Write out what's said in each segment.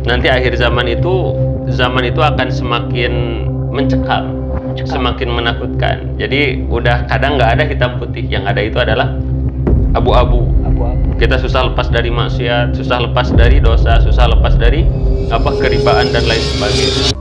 nanti akhir zaman itu akan semakin mencekam, semakin menakutkan. Jadi udah kadang nggak ada hitam putih, yang ada itu adalah abu-abu. Kita susah lepas dari maksiat, susah lepas dari dosa, susah lepas dari keribaan dan lain sebagainya.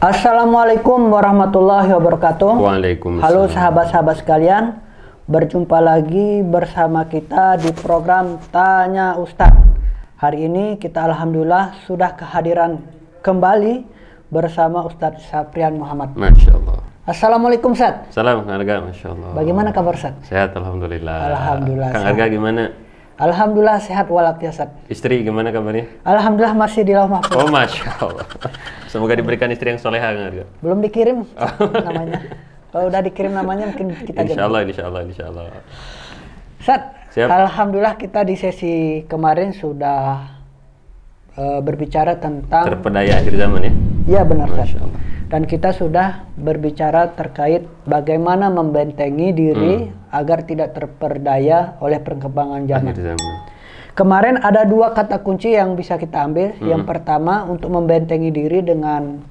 Assalamualaikum warahmatullahi wabarakatuh. Waalaikumsalam. Halo sahabat-sahabat sekalian, berjumpa lagi bersama kita di program Tanya Ustadz. Hari ini kita alhamdulillah sudah kehadiran kembali bersama Ustadz Saprian Muhammad. Masya Allah. Assalamualaikum Ustadz. Salam Kang Arga, Masya Allah. Bagaimana kabar Ustadz? Sehat alhamdulillah. Alhamdulillah. Kang Arga gimana? Alhamdulillah sehat walafiat. Istri gimana kabarnya? Alhamdulillah masih di lauh mahfuz. Oh Masya Allah. Semoga diberikan istri yang soleha Kang Arga. Belum dikirim namanya. Kalau udah dikirim namanya mungkin kita Insya Allah. Ustadz, siap. alhamdulillah kita di sesi kemarin sudah berbicara tentang terpedaya akhir zaman ya? Iya benar Ustadz. Masya Allah. Dan kita sudah berbicara terkait bagaimana membentengi diri agar tidak terperdaya oleh perkembangan zaman. Akhir zaman. Kemarin ada dua kata kunci yang bisa kita ambil. Yang pertama untuk membentengi diri dengan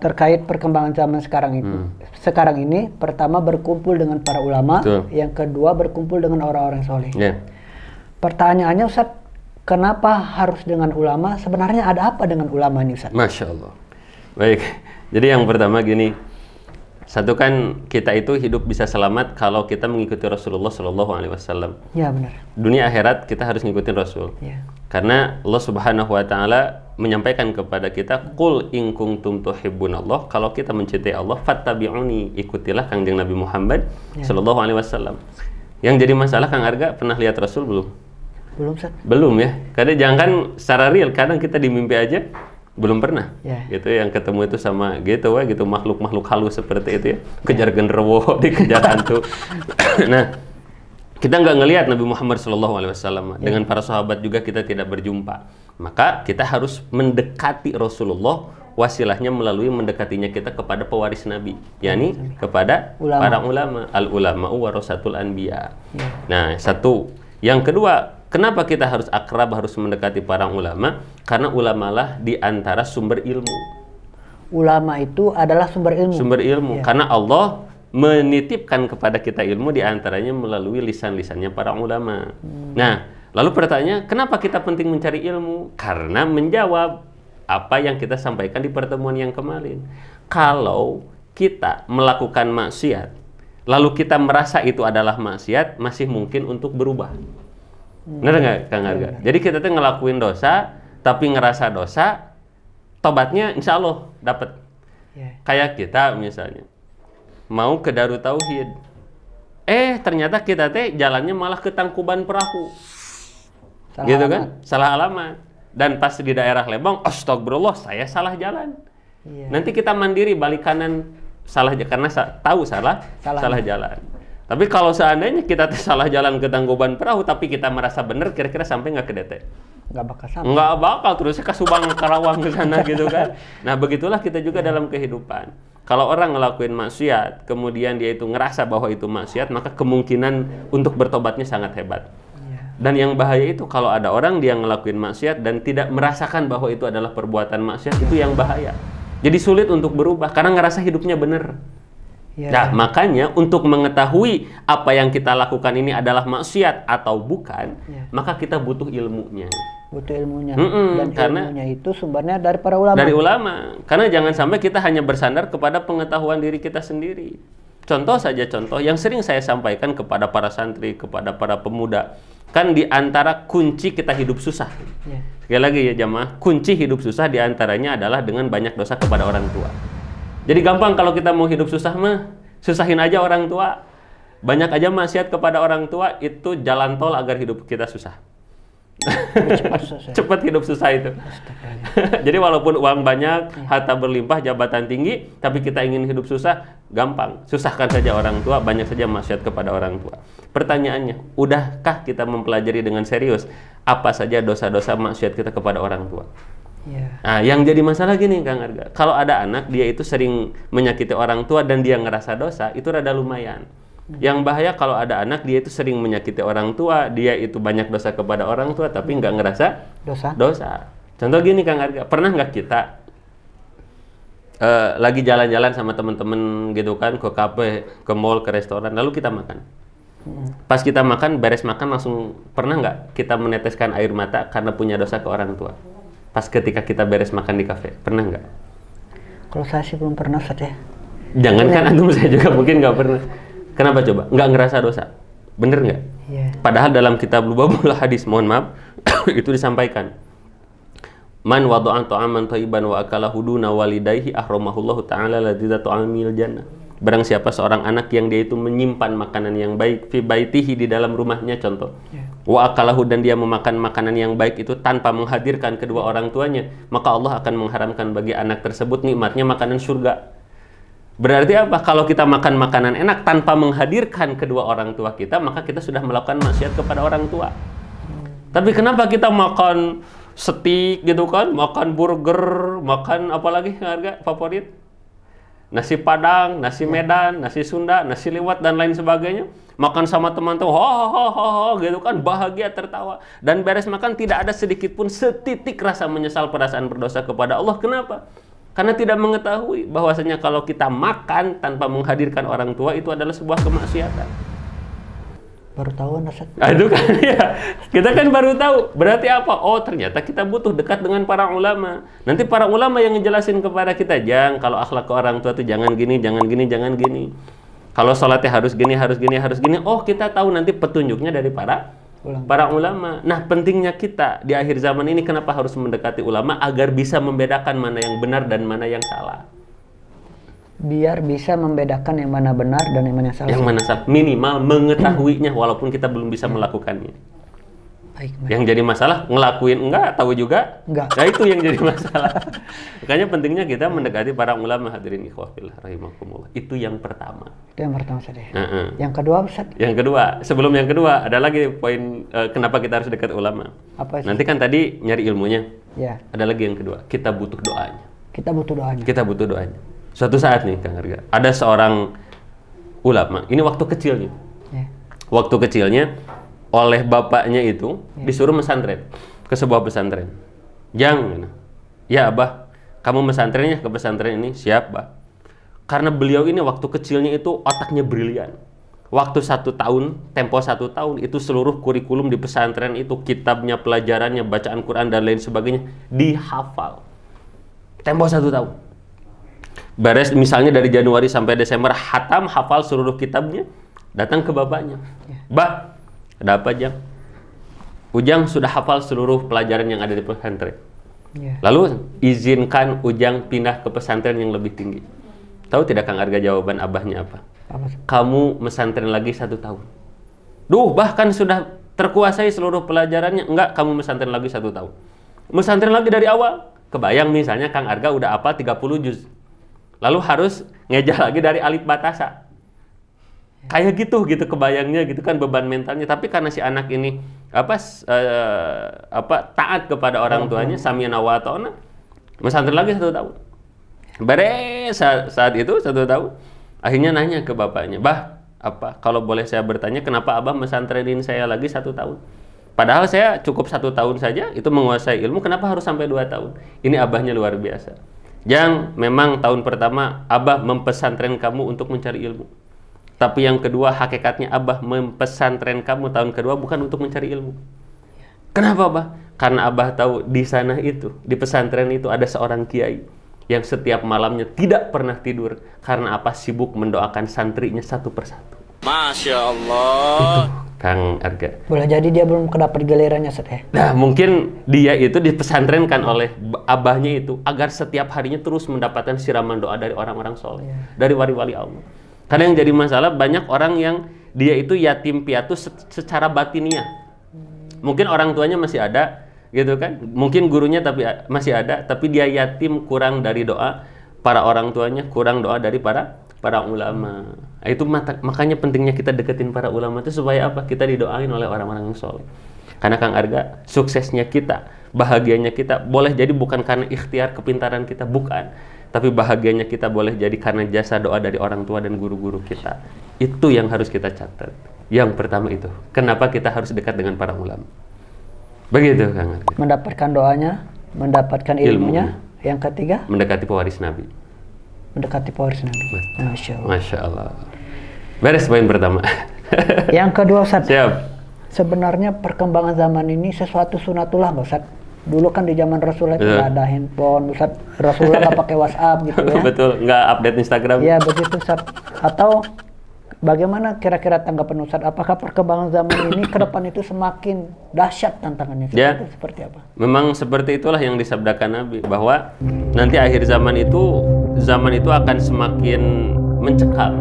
terkait perkembangan zaman sekarang ini, pertama berkumpul dengan para ulama. Betul. Yang kedua berkumpul dengan orang-orang soleh. Yeah. Pertanyaannya Ustadz, kenapa harus dengan ulama? Sebenarnya ada apa dengan ulama ini Ustadz? Masya Allah. Baik, jadi yang pertama gini, satu kan kita itu hidup bisa selamat kalau kita mengikuti Rasulullah Shallallahu Alaihi Wasallam. Ya benar. Dunia akhirat kita harus ngikutin Rasul. Ya. Karena Allah Subhanahu Wa Taala menyampaikan kepada kita, Qul in kuntum tuhibbunallah, kalau kita mencintai Allah, fattabi'uni, ikutilah Kangjeng Nabi Muhammad Shallallahu Alaihi Wasallam. Yang jadi masalah Kang Arga, pernah lihat Rasul belum? Belum Ustadz. Belum ya. Kadang jangan secara real, kadang kita di mimpi aja belum pernah. Gitu yang ketemu itu sama gitu makhluk-makhluk halus seperti itu ya. Kejar genderuwo, dikejar hantu. Nah, kita nggak ngelihat Nabi Muhammad SAW. Dengan para sahabat juga kita tidak berjumpa. Maka kita harus mendekati Rasulullah, wasilahnya melalui mendekatinya kita kepada pewaris Nabi, yakni kepada para ulama. Al-ulama'u warasatul anbiya. Nah, satu. Yang kedua, kenapa kita harus akrab, harus mendekati para ulama? Karena ulamalah di antara sumber ilmu. Ulama itu adalah sumber ilmu. Sumber ilmu. Karena Allah menitipkan kepada kita ilmu di antaranya melalui lisan-lisannya para ulama. Nah, lalu pertanyaannya, kenapa kita penting mencari ilmu? Karena menjawab apa yang kita sampaikan di pertemuan yang kemarin. Kalau kita melakukan maksiat, lalu kita merasa itu adalah maksiat, masih mungkin untuk berubah. Benar nggak Kang Arga? Jadi kita tuh ngelakuin dosa, tapi ngerasa dosa, tobatnya insya Allah dapat. Kayak kita misalnya mau ke Darut Tauhid, ternyata kita teh jalannya malah ke Tangkuban Perahu, gitu kan? Salah alamat. Dan pas di daerah Lembang, astagfirullah, saya salah jalan. Nanti kita mandiri balik kanan, salah karena tahu salah jalan. Tapi kalau seandainya kita salah jalan ke Tangkuban Perahu, tapi kita merasa benar, kira-kira sampai nggak ke DT? Nggak bakal sampai. Nggak bakal, terusnya ke Subang, Karawang ke sana gitu kan. Nah begitulah kita juga dalam kehidupan. Kalau orang ngelakuin maksiat, kemudian dia itu ngerasa bahwa itu maksiat, maka kemungkinan untuk bertobatnya sangat hebat. Dan yang bahaya itu kalau ada orang dia ngelakuin maksiat dan tidak merasakan bahwa itu adalah perbuatan maksiat, itu yang bahaya. Jadi sulit untuk berubah karena ngerasa hidupnya benar. Nah, makanya untuk mengetahui apa yang kita lakukan ini adalah maksiat atau bukan, maka kita butuh ilmunya. Butuh ilmunya. Dan karena ilmunya itu sumbernya dari para ulama. Dari ulama. Karena jangan sampai kita hanya bersandar kepada pengetahuan diri kita sendiri. Contoh yang sering saya sampaikan kepada para santri, kepada para pemuda. Kan di antara kunci kita hidup susah. Sekali lagi ya jamaah, kunci hidup susah di antaranya adalah dengan banyak dosa kepada orang tua. Jadi gampang kalau kita mau hidup susah mah, susahin aja orang tua. Banyak aja maksiat kepada orang tua, itu jalan tol agar hidup kita susah. Cepat hidup susah itu. Jadi walaupun uang banyak, harta berlimpah, jabatan tinggi, tapi kita ingin hidup susah, gampang. Susahkan saja orang tua, banyak saja maksiat kepada orang tua. Pertanyaannya, udahkah kita mempelajari dengan serius apa saja dosa-dosa maksiat kita kepada orang tua? Iya. Nah, yang jadi masalah gini Kang Arga, kalau ada anak dia itu sering menyakiti orang tua dan dia ngerasa dosa, itu rada lumayan. Yang bahaya kalau ada anak dia itu sering menyakiti orang tua, dia itu banyak dosa kepada orang tua tapi nggak ngerasa dosa. Contoh gini Kang Arga, pernah nggak kita lagi jalan-jalan sama temen-temen gitu kan, ke kafe, ke mall, ke restoran, lalu kita makan. Pas kita makan, beres makan langsung, pernah nggak kita meneteskan air mata karena punya dosa ke orang tua? Pas ketika kita beres makan di kafe, pernah nggak? Kalau saya sih belum pernah, Ustaz ya. Jangankan antum, saya juga mungkin nggak pernah. Kenapa coba? Nggak ngerasa dosa, bener nggak? Iya. Padahal dalam kitab Lubabul Hadis, mohon maaf, itu disampaikan. Man wada'an ta'aman thayyiban wa akalahu duna walidayhi ahramahullahu ta'ala ladzata ta'amil jannah. Barang siapa seorang anak yang dia itu menyimpan makanan yang baik fi baitihi, di dalam rumahnya contoh. Wa akalahu, dan dia memakan makanan yang baik itu tanpa menghadirkan kedua orang tuanya, maka Allah akan mengharamkan bagi anak tersebut nikmatnya makanan surga. Berarti apa? Kalau kita makan makanan enak tanpa menghadirkan kedua orang tua kita, maka kita sudah melakukan maksiat kepada orang tua. Tapi kenapa kita makan steak gitu kan, makan burger, makan apalagi harga favorit? Nasi Padang, nasi Medan, nasi Sunda, nasi liwet dan lain sebagainya. Makan sama teman tuh, ho gitu kan, bahagia, tertawa. Dan beres makan tidak ada sedikit pun setitik rasa menyesal, perasaan berdosa kepada Allah. Kenapa? Karena tidak mengetahui bahwasanya kalau kita makan tanpa menghadirkan orang tua itu adalah sebuah kemaksiatan. Baru tahu, Ustaz. Itu kan ya, kita kan baru tahu. Berarti apa? Oh, ternyata kita butuh dekat dengan para ulama. Nanti para ulama yang ngejelasin kepada kita, Jang, kalau akhlak ke orang tua itu jangan gini, jangan gini, jangan gini. Kalau sholatnya harus gini, harus gini, harus gini. Oh, kita tahu nanti petunjuknya dari para ulama. Nah, pentingnya kita di akhir zaman ini kenapa harus mendekati ulama agar bisa membedakan mana yang benar dan mana yang salah. Biar bisa membedakan yang mana benar dan yang mana salah. Yang mana salah, minimal mengetahuinya walaupun kita belum bisa melakukannya. Baik. Yang jadi masalah ngelakuin enggak, tahu juga enggak. Nah, itu yang jadi masalah. Makanya pentingnya kita mendekati para ulama, hadirin ikhwah fillah rahimakumullah. Itu yang pertama. Itu yang pertama, Ustaz. Yang kedua, Ustaz? Yang kedua, sebelum yang kedua ada lagi poin kenapa kita harus dekat ulama. Apa itu? Nanti kan tadi nyari ilmunya. Ya. Ada lagi yang kedua, kita butuh doanya. Kita butuh doanya. Kita butuh doanya. Suatu saat nih Kang Arga, ada seorang ulama, ini waktu kecilnya. Waktu kecilnya oleh bapaknya itu disuruh mesantren ke sebuah pesantren. Jang, ya Abah, kamu mesantrennya ke pesantren ini? Siap, Bah. Karena beliau ini waktu kecilnya itu otaknya brilian. Waktu 1 tahun, tempo 1 tahun, itu seluruh kurikulum di pesantren itu, kitabnya, pelajarannya, bacaan Quran dan lain sebagainya dihafal. Tempo 1 tahun. Beres misalnya dari Januari sampai Desember, hatam, hafal seluruh kitabnya, datang ke bapaknya. Bah, ada apa Jang? Ujang sudah hafal seluruh pelajaran yang ada di pesantren. Lalu izinkan Ujang pindah ke pesantren yang lebih tinggi. Tahu tidak Kang Arga jawaban abahnya apa? Kamu mesantren lagi 1 tahun. Duh, bahkan sudah terkuasai seluruh pelajarannya. Enggak, kamu mesantren lagi 1 tahun. Mesantren lagi dari awal. Kebayang misalnya Kang Arga udah hafal 30 juz. Lalu harus ngejah lagi dari alif batasa. Kayak gitu kebayangnya gitu kan, beban mentalnya. Tapi karena si anak ini taat kepada orang tuanya, samiyana wa ta'ana, mesantren lagi 1 tahun. Beres saat itu 1 tahun, akhirnya nanya ke bapaknya, Bah, kalau boleh saya bertanya, kenapa Abah mesantrenin saya lagi 1 tahun? Padahal saya cukup 1 tahun saja itu menguasai ilmu, kenapa harus sampai 2 tahun? Ini abahnya luar biasa. Jang, memang tahun pertama Abah mempesantren kamu untuk mencari ilmu. Tapi yang kedua, hakikatnya Abah mempesantren kamu tahun kedua bukan untuk mencari ilmu. Kenapa, Abah? Karena Abah tahu di sana itu, di pesantren itu ada seorang kiai yang setiap malamnya tidak pernah tidur. Karena apa? Sibuk mendoakan santrinya satu persatu. Masya Allah. Itu Kang Arga. Boleh jadi dia belum kedapat gilirannya, Ustaz ya? Nah, mungkin dia itu dipesantrenkan oleh abahnya itu agar setiap harinya terus mendapatkan siraman doa dari orang-orang soleh, dari wali-wali Allah. Karena yang jadi masalah, banyak orang yang dia itu yatim piatu secara batiniah. Mungkin orang tuanya masih ada, gitu kan? Mungkin gurunya masih ada, tapi dia yatim, kurang dari doa para orang tuanya, kurang doa dari para ulama. Itu makanya pentingnya kita deketin para ulama itu supaya apa? Kita didoain oleh orang-orang yang soleh. Karena Kang Arga, suksesnya kita, bahagianya kita boleh jadi bukan karena ikhtiar kepintaran kita, bukan. Tapi bahagianya kita boleh jadi karena jasa doa dari orang tua dan guru-guru kita. Itu yang harus kita catat. Yang pertama itu, kenapa kita harus dekat dengan para ulama. Begitu Kang Arga. Mendapatkan doanya, mendapatkan ilmunya. Yang ketiga, mendekati pewaris Nabi. Mendekati pewaris Nabi. Masya Allah. Masya Allah. Beres poin pertama. Yang kedua, Ustaz. Siap. Sebenarnya perkembangan zaman ini sesuatu sunatullah, Ustaz. Dulu kan di zaman Rasulullah itu nggak ada handphone, Ustaz. Rasulullah nggak pakai WhatsApp gitu ya. Betul, nggak update Instagram. Iya begitu, Ustaz. Atau bagaimana kira-kira tanggapan Ustaz? Apakah perkembangan zaman ini ke depan itu semakin dahsyat tantangannya? Seperti apa? Memang seperti itulah yang disabdakan Nabi, bahwa nanti akhir zaman itu akan semakin mencekam,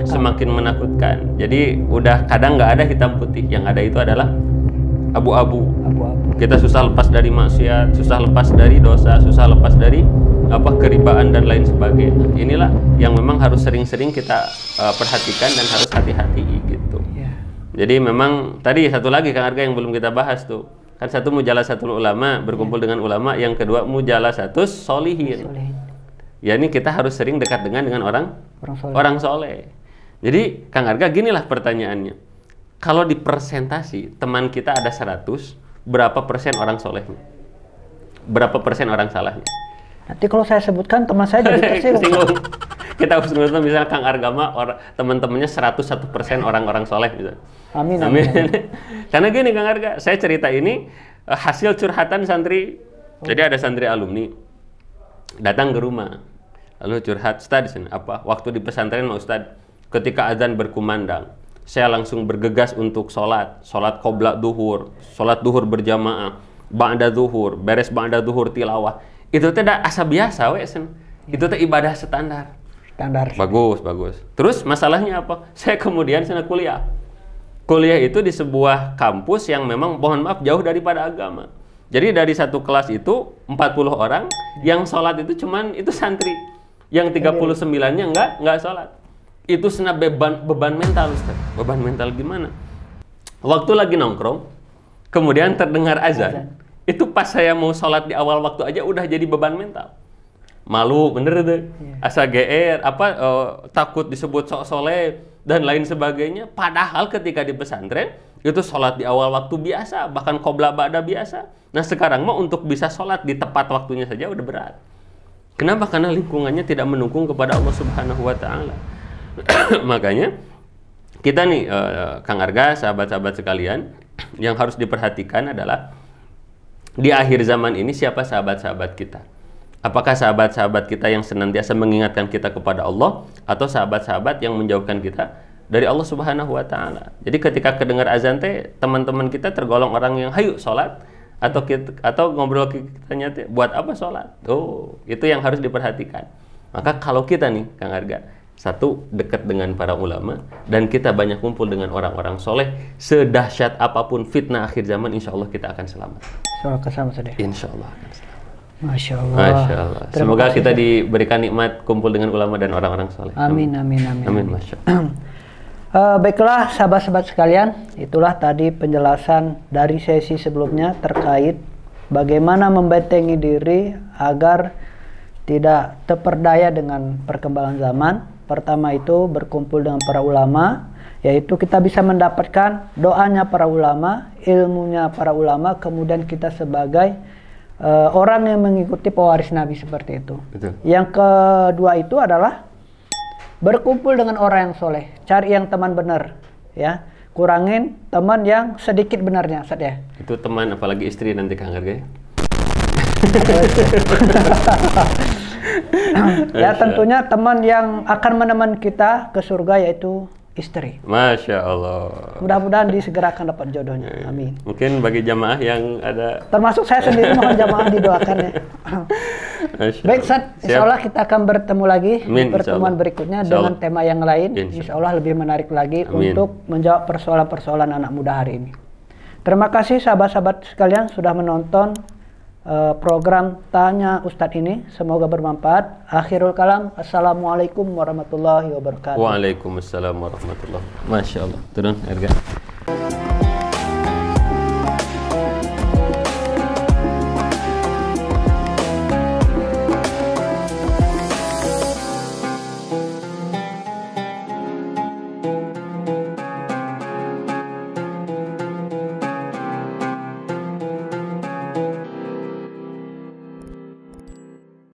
semakin menakutkan. Jadi udah kadang nggak ada hitam putih, yang ada itu adalah abu-abu. Kita susah lepas dari maksiat, susah lepas dari dosa, susah lepas dari keribaan dan lain sebagainya. Inilah yang memang harus sering-sering kita perhatikan dan harus hati-hati gitu. Jadi memang tadi satu lagi Kang Arga yang belum kita bahas tuh. Kan satu mujalasatul ulama, berkumpul dengan ulama, yang kedua mujalasatus solihin. Ya ini kita harus sering dekat dengan orang soleh. Jadi Kang Arga, ginilah pertanyaannya. Kalau di persentasi teman kita ada 100, berapa persen orang solehnya? Berapa persen orang salahnya? Nanti kalau saya sebutkan teman saya jadi tersinggung. Kita harus menurut misalnya Kang Argama teman-temannya 101% orang-orang soleh gitu. Amin. Karena gini Kang Arga, saya cerita ini hasil curhatan santri. Jadi ada santri alumni datang ke rumah, lalu curhat, Ustadz, waktu di pesantren Ustadz, ketika azan berkumandang, saya langsung bergegas untuk sholat qobla duhur, sholat duhur berjamaah, ba'da duhur, beres ba'da duhur tilawah. Itu tidak asa biasa wesen. Itu teh ibadah standar. Bagus. Terus masalahnya apa? Saya kemudian sana kuliah. Kuliah itu di sebuah kampus yang memang mohon maaf jauh daripada agama. Jadi dari satu kelas itu 40 orang, yang sholat itu cuman itu santri. Yang 39-nya enggak sholat. Itu sena beban mental, Ustaz. Beban mental gimana? Waktu lagi nongkrong, kemudian terdengar azan. Itu pas saya mau sholat di awal waktu aja udah jadi beban mental. Malu, bener deh. Asa GR, takut disebut sok soleh dan lain sebagainya. Padahal ketika di pesantren itu sholat di awal waktu biasa, bahkan qobla ba'da biasa. Nah sekarang mah untuk bisa sholat di tepat waktunya saja udah berat. Kenapa? Karena lingkungannya tidak mendukung kepada Allah Subhanahu wa Ta'ala. Makanya kita nih Kang Arga, sahabat-sahabat sekalian, yang harus diperhatikan adalah di akhir zaman ini siapa sahabat-sahabat kita? Apakah sahabat-sahabat kita yang senantiasa mengingatkan kita kepada Allah, atau sahabat-sahabat yang menjauhkan kita dari Allah Subhanahu wa Ta'ala? Jadi ketika kedengar azan teh, teman-teman kita tergolong orang yang hayu sholat, atau ngobrol kitanya buat apa sholat? Oh, itu yang harus diperhatikan. Maka kalau kita nih Kang Arga, satu, dekat dengan para ulama, dan kita banyak kumpul dengan orang-orang soleh, sedahsyat apapun fitnah akhir zaman, insya Allah kita akan selamat. Insya Allah akan selamat. Masya Allah. Masya Allah. Semoga kita diberikan nikmat kumpul dengan ulama dan orang-orang soleh. Amin. Masya Allah. Baiklah sahabat-sahabat sekalian, itulah tadi penjelasan dari sesi sebelumnya terkait bagaimana membentengi diri agar tidak terperdaya dengan perkembangan zaman. Pertama itu berkumpul dengan para ulama, yaitu kita bisa mendapatkan doanya para ulama, ilmunya para ulama, kemudian kita sebagai orang yang mengikuti pewaris Nabi seperti itu. Betul. Yang kedua itu adalah berkumpul dengan orang yang soleh, cari yang teman benar, ya, kurangin teman yang sedikit benarnya, Ustaz ya. Itu teman apalagi istri nanti Kang Arga ya. Ya tentunya teman yang akan menemani kita ke surga yaitu istri. Masya Allah. Mudah-mudahan disegerakan dapat jodohnya. Amin. Mungkin bagi jamaah yang ada, termasuk saya sendiri, mohon jamaah didoakan ya. Baik, Ustaz, insya Allah kita akan bertemu lagi di pertemuan berikutnya dengan tema yang lain. Insya Allah lebih menarik lagi untuk menjawab persoalan-persoalan anak muda hari ini. Terima kasih sahabat-sahabat sekalian sudah menonton program Tanya Ustadz ini. Semoga bermanfaat. Akhirul kalam, assalamualaikum warahmatullahi wabarakatuh. Waalaikumsalam warahmatullahi wabarakatuh. Masya Allah. Turun harga.